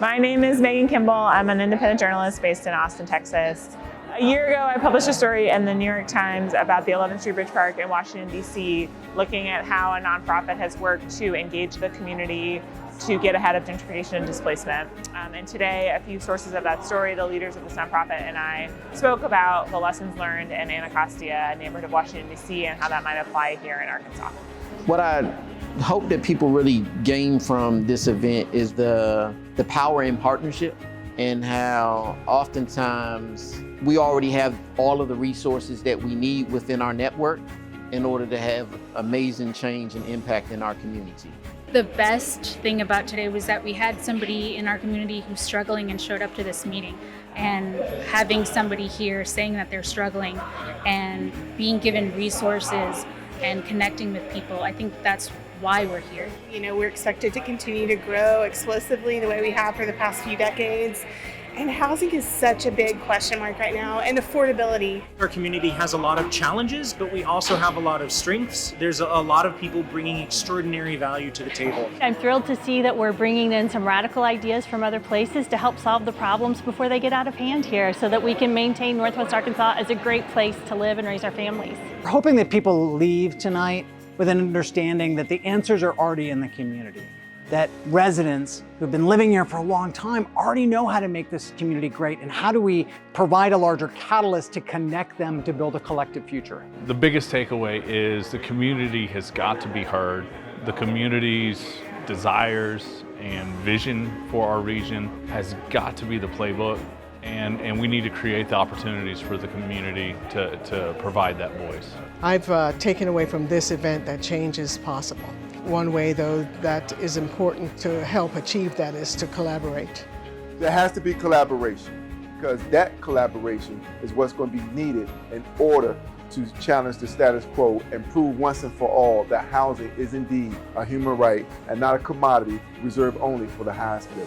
My name is Megan Kimball. I'm an independent journalist based in Austin, Texas. A year ago, I published a story in the New York Times about the 11th Street Bridge Park in Washington, D.C., looking at how a nonprofit has worked to engage the community to get ahead of gentrification and displacement. And today, a few sources of that story, the leaders of this nonprofit and I spoke about the lessons learned in Anacostia, a neighborhood of Washington, D.C., and how that might apply here in Arkansas. What I hope that people really gain from this event is the power in partnership, and how oftentimes we already have all of the resources that we need within our network in order to have amazing change and impact in our community. The best thing about today was that we had somebody in our community who's struggling and showed up to this meeting, and having somebody here saying that they're struggling and being given resources and connecting with people. I think that's why we're here. You know, we're expected to continue to grow explosively the way we have for the past few decades. And housing is such a big question mark right now, and affordability. Our community has a lot of challenges, but we also have a lot of strengths. There's a lot of people bringing extraordinary value to the table. I'm thrilled to see that we're bringing in some radical ideas from other places to help solve the problems before they get out of hand here, so that we can maintain Northwest Arkansas as a great place to live and raise our families. We're hoping that people leave tonight with an understanding that the answers are already in the community, that residents who've been living here for a long time already know how to make this community great, and how do we provide a larger catalyst to connect them to build a collective future. The biggest takeaway is the community has got to be heard. The community's desires and vision for our region has got to be the playbook, and we need to create the opportunities for the community to provide that voice. I've taken away from this event that change is possible. One way, though, that is important to help achieve that is to collaborate. There has to be collaboration, because that collaboration is what's going to be needed in order to challenge the status quo and prove once and for all that housing is indeed a human right and not a commodity reserved only for the highest bidder.